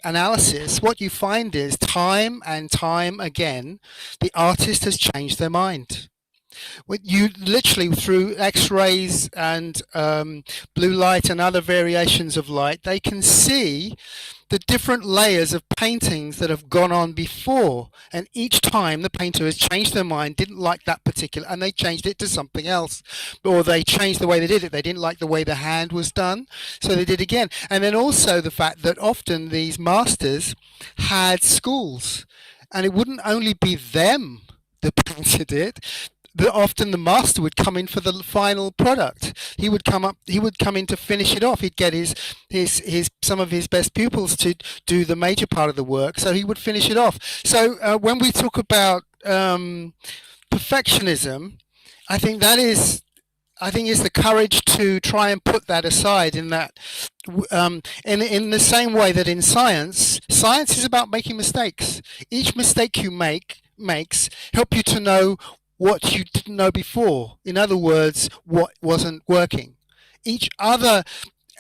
analysis, what you find is time and time again, the artist has changed their mind. You literally, through X-rays and blue light and other variations of light, they can see the different layers of paintings that have gone on before, and each time the painter has changed their mind, didn't like that particular, and they changed it to something else, or they changed the way they did it. They didn't like the way the hand was done, so they did again. And then also the fact that often these masters had schools, and it wouldn't only be them that painted it. Often the master would come in for the final product. He would come in to finish it off. He'd get his some of his best pupils to do the major part of the work, so he would finish it off. So when we talk about perfectionism, I think is the courage to try and put that aside. In that, in the same way that in science is about making mistakes. Each mistake you makes help you to know what you didn't know before. In other words, what wasn't working.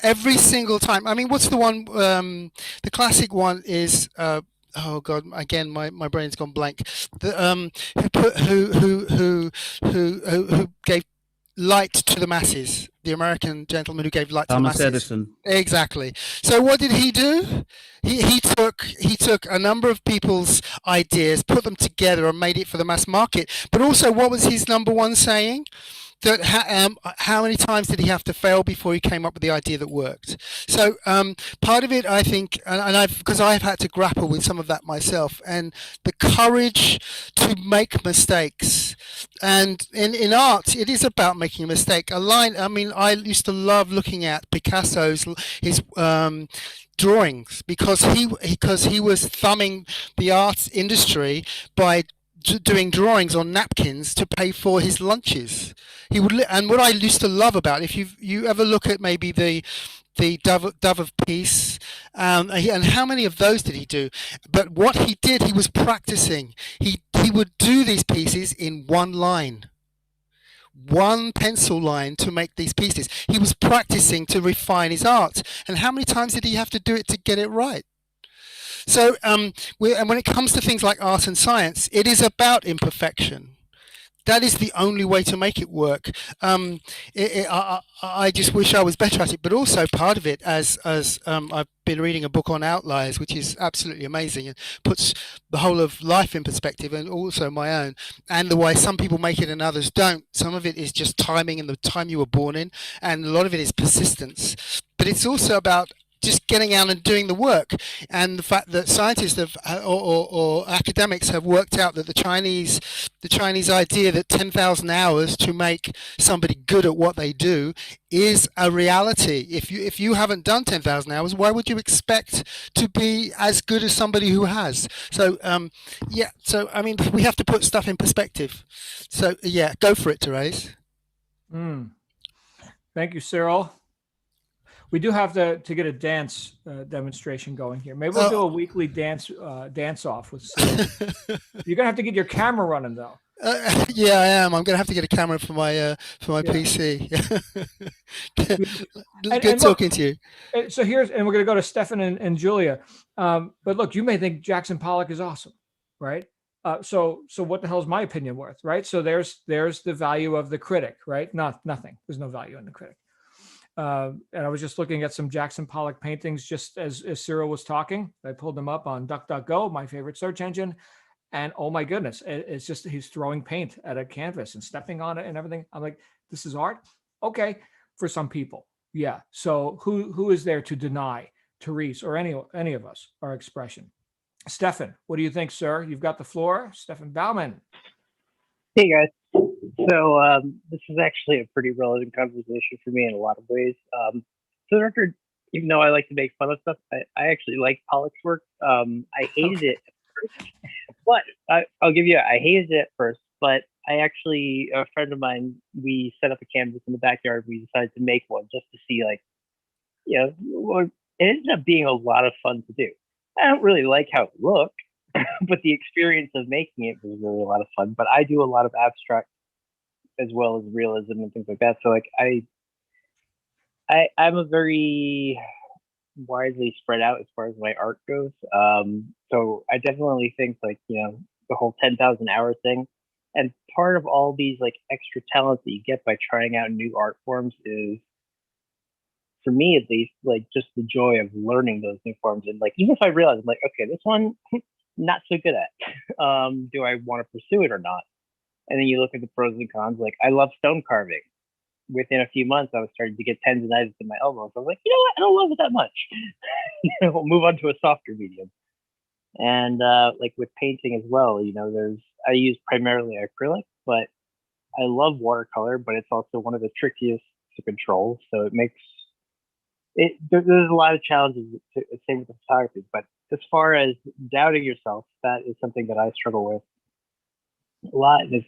Every single time. I mean, what's the one? The classic one is. Oh God! Again, my brain's gone blank. Who gave light to the masses? The American gentleman who gave light to the masses. Thomas Edison. Exactly. So what did he do? He took a number of people's ideas, put them together, and made it for the mass market. But also, what was his number one saying? That how many times did he have to fail before he came up with the idea that worked? So part of it, I think, because I've had to grapple with some of that myself, and the courage to make mistakes. And in art, it is about making a mistake. I used to love looking at Picasso's his drawings because he was thumbing the arts industry by doing drawings on napkins to pay for his lunches. He would, and what I used to love about, if you ever look at maybe the Dove of Peace, and how many of those did he do? But what he did, he was practicing. He would do these pieces in one line, one pencil line to make these pieces. He was practicing to refine his art. And how many times did he have to do it to get it right? So, and when it comes to things like art and science, it is about imperfection. That is the only way to make it work. I just wish I was better at it. But also part of it, as I've been reading a book on outliers, which is absolutely amazing and puts the whole of life in perspective, and also my own, and the way some people make it and others don't. Some of it is just timing and the time you were born in, and a lot of it is persistence. But it's also about just getting out and doing the work, and the fact that scientists have or academics have worked out that the Chinese idea that 10,000 hours to make somebody good at what they do is a reality. If you haven't done 10,000 hours, why would you expect to be as good as somebody who has? So so I mean, we have to put stuff in perspective. So yeah, go for it, Therese. Thank you, Cyril. We do have to get a dance demonstration going here. Maybe we'll do a weekly dance off with Cyril. You're gonna have to get your camera running though. Yeah, I am. I'm gonna have to get a camera for my PC. Good talking to you. So we're gonna go to Stefan and Julia. But look, you may think Jackson Pollock is awesome, right? So what the hell is my opinion worth, right? So there's the value of the critic, right? Nothing. There's no value in the critic. And I was just looking at some Jackson Pollock paintings just as Cyril was talking. I pulled them up on DuckDuckGo, my favorite search engine. And oh my goodness, it's just he's throwing paint at a canvas and stepping on it and everything. I'm like, this is art? Okay, for some people. Yeah. So who is there to deny Therese or any of us our expression? Stefan, what do you think, sir? You've got the floor. Stefan Bauman. Hey, guys. So this is actually a pretty relevant conversation for me in a lot of ways. For the record, even though I like to make fun of stuff, I actually like Pollock's work. I hated it at first. But I'll give you, I hated it at first, but I actually, a friend of mine, we set up a canvas in the backyard. We decided to make one just to see, like, it ended up being a lot of fun to do. I don't really like how it looked, but the experience of making it was really a lot of fun. But I do a lot of abstract as well as realism and things like that. So like I'm a very widely spread out as far as my art goes. So I definitely think like, the whole 10,000 hour thing. And part of all these like extra talents that you get by trying out new art forms is, for me at least, like just the joy of learning those new forms. And like, even if I realize I'm like, okay, this one, not so good at, do I want to pursue it or not? And then you look at the pros and cons. Like, I love stone carving. Within a few months, I was starting to get tendonitis in my elbows. I was like, you know what? I don't love it that much. We'll move on to a softer medium. And like with painting as well, I use primarily acrylic, but I love watercolor, but it's also one of the trickiest to control. So it makes there's a lot of challenges. Same with the photography. But as far as doubting yourself, that is something that I struggle with a lot. And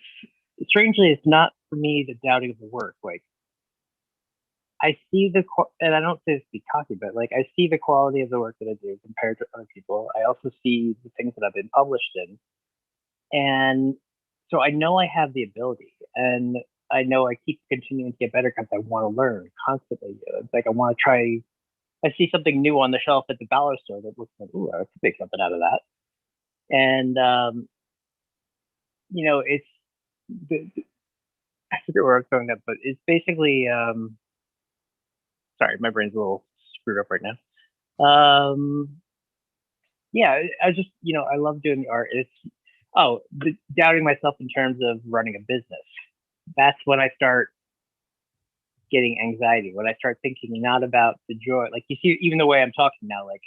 strangely, it's not for me the doubting of the work. Like, I see and I don't say this to be cocky, but like I see the quality of the work that I do compared to other people. I also see the things that I've been published in. And so I know I have the ability, and I know I keep continuing to get better because I want to learn constantly. It's like I want to try. I see something new on the shelf at the dollar store that looks like, ooh, I could make something out of that. And it's I forget where I was going up, but it's basically sorry, my brain's a little screwed up right now. Yeah, I just I love doing the art. It's doubting myself in terms of running a business. That's when I start getting anxiety, when I start thinking not about the joy. Like, you see, even the way I'm talking now, like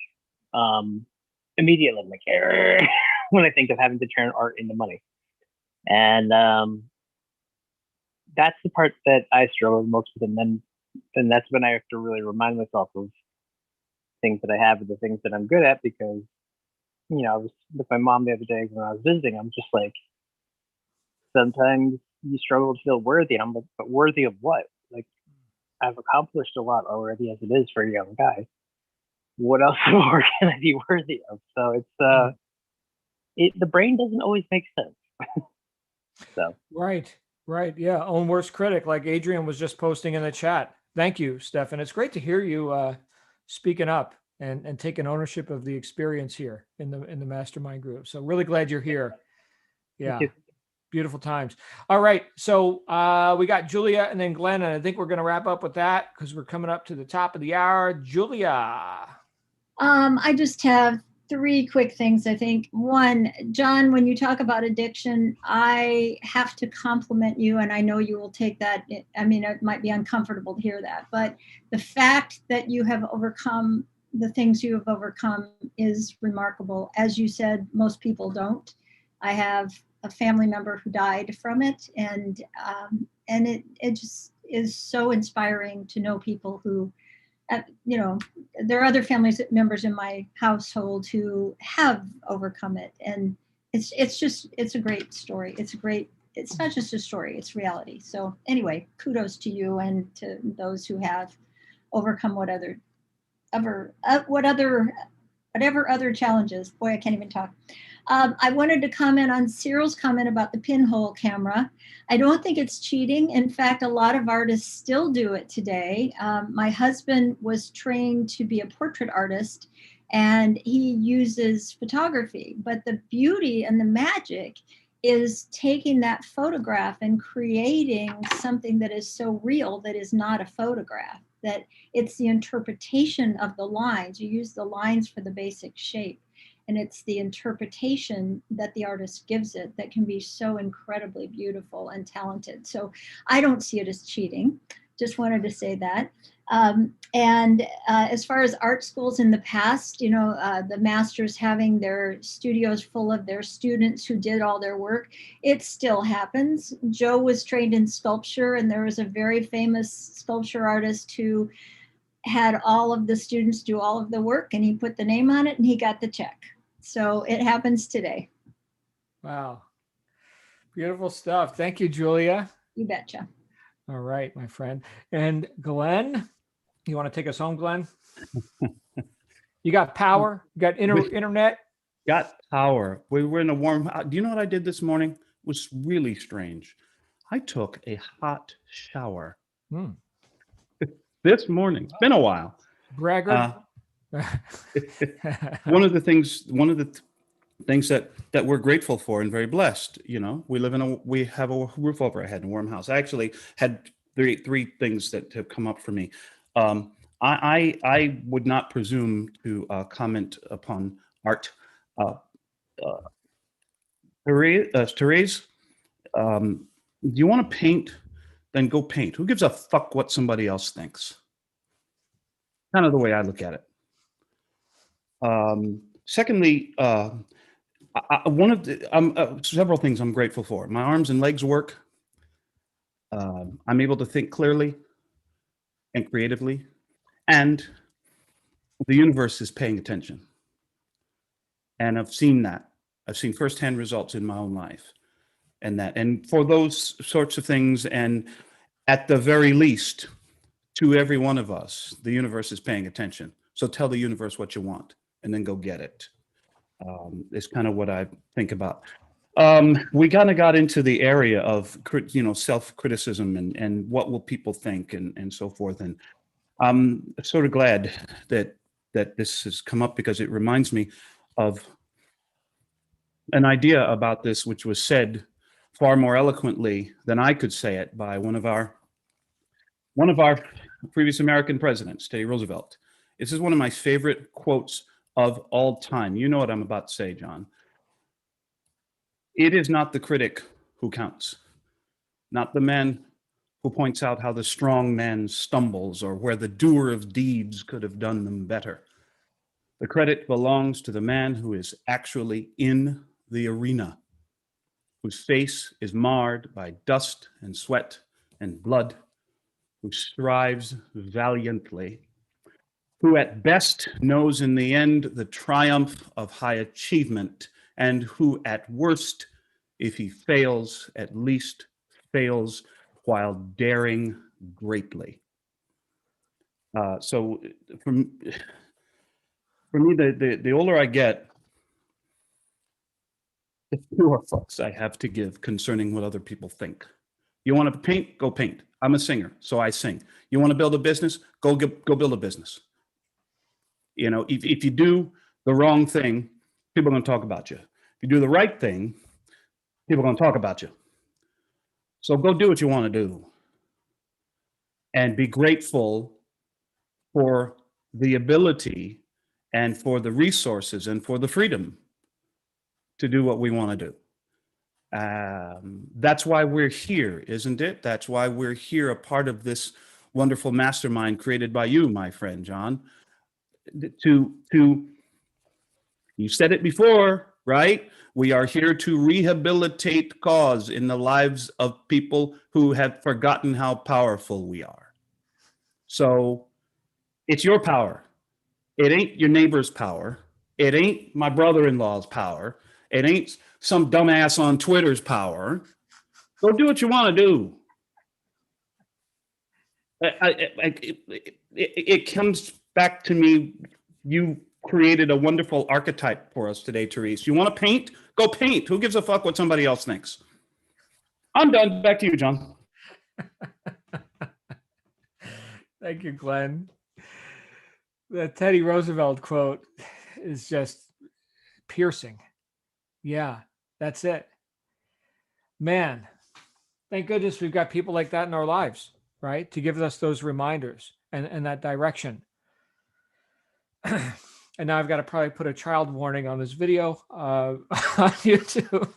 immediately I'm like when I think of having to turn art into money. And that's the part that I struggle most with. And then that's when I have to really remind myself of things that I have and the things that I'm good at, because I was with my mom the other day when I was visiting. I'm just like, sometimes you struggle to feel worthy. And I'm like, but worthy of what? Like, I've accomplished a lot already as it is for a young guy. What else more can I be worthy of? So it's the brain doesn't always make sense. So Right. Yeah. Own worst critic, like Adrian was just posting in the chat. Thank you, Stefan. It's great to hear you speaking up and taking ownership of the experience here in the mastermind group. So really glad you're here. Yeah. Beautiful times. All right. So we got Julia and then Glenn, and I think we're going to wrap up with that because we're coming up to the top of the hour. Julia. I just have 3 quick things, I think. One, John, when you talk about addiction, I have to compliment you, and I know you will take that. I mean, it might be uncomfortable to hear that, but the fact that you have overcome the things you have overcome is remarkable. As you said, most people don't. I have a family member who died from it, and it just is so inspiring to know people who, there are other family members in my household who have overcome it, and it's a great story. It's not just a story, it's reality. So anyway, kudos to you and to those who have overcome whatever other challenges. Boy, I can't even talk. I wanted to comment on Cyril's comment about the pinhole camera. I don't think it's cheating. In fact, a lot of artists still do it today. My husband was trained to be a portrait artist, and he uses photography. But the beauty and the magic is taking that photograph and creating something that is so real that is not a photograph, that it's the interpretation of the lines. You use the lines for the basic shape, and it's the interpretation that the artist gives it that can be so incredibly beautiful and talented. So I don't see it as cheating. Just wanted to say that. As far as art schools in the past, the masters having their studios full of their students who did all their work, it still happens. Joe was trained in sculpture, and there was a very famous sculpture artist who had all of the students do all of the work, and he put the name on it and he got the check. So it happens today. Wow. Beautiful stuff. Thank you, Julia. You betcha. All right, my friend. And Glenn, you want to take us home, Glenn? You got power? You got internet? Got power. We were in a warm. Do you know what I did this morning? It was really strange. I took a hot shower this morning. It's been a while. Bragger. One of the things that we're grateful for and very blessed. You know, we have a roof over our head and a warm house. I actually had three things that have come up for me. I would not presume to comment upon art. Therese, do you want to paint? Then go paint. Who gives a fuck what somebody else thinks? Kind of the way I look at it. Secondly, one of the several things I'm grateful for. My arms and legs work. I'm able to think clearly and creatively, and the universe is paying attention. And I've seen that. I've seen firsthand results in my own life, and for those sorts of things, and at the very least, to every one of us, the universe is paying attention. So tell the universe what you want, and then go get it. Is kind of what I think about. We kind of got into the area of self-criticism and what will people think and so forth. And I'm sort of glad that this has come up, because it reminds me of an idea about this, which was said far more eloquently than I could say it by one of our previous American presidents, Teddy Roosevelt. This is one of my favorite quotes of all time. You know what I'm about to say, John. It is not the critic who counts, not the man who points out how the strong man stumbles or where the doer of deeds could have done them better. The credit belongs to the man who is actually in the arena, whose face is marred by dust and sweat and blood, who strives valiantly, who at best knows in the end the triumph of high achievement, and who at worst, if he fails, at least fails while daring greatly. So for me, the older I get, the fewer fucks I have to give concerning what other people think. You want to paint? Go paint. I'm a singer, so I sing. You want to build a business? Go build a business. You know, if you do the wrong thing, people are going to talk about you. If you do the right thing, people are going to talk about you. So go do what you want to do. And be grateful for the ability and for the resources and for the freedom to do what we want to do. That's why we're here, isn't it? That's why we're here, a part of this wonderful mastermind created by you, my friend, John. You said it before, right? We are here to rehabilitate cause in the lives of people who have forgotten how powerful we are. So it's your power. It ain't your neighbor's power. It ain't my brother-in-law's power. It ain't some dumbass on Twitter's power. Go do what you want to do. It comes back to me. You created a wonderful archetype for us today, Therese. You want to paint? Go paint. Who gives a fuck what somebody else thinks? I'm done. Back to you, John. Thank you, Glenn. The Teddy Roosevelt quote is just piercing. Yeah, that's it. Man, thank goodness we've got people like that in our lives, right? To give us those reminders and that direction. And now I've got to probably put a child warning on this video on YouTube.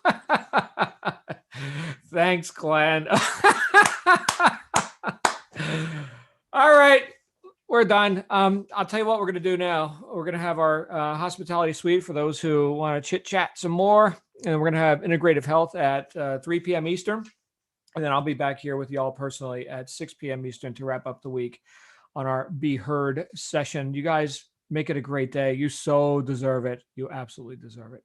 Thanks, Glenn. All right, we're done. I'll tell you what we're going to do now. We're going to have our hospitality suite for those who want to chit chat some more. And we're going to have integrative health at 3 p.m. Eastern. And then I'll be back here with y'all personally at 6 p.m. Eastern to wrap up the week on our Be Heard session. You guys Make it a great day. You so deserve it. You absolutely deserve it.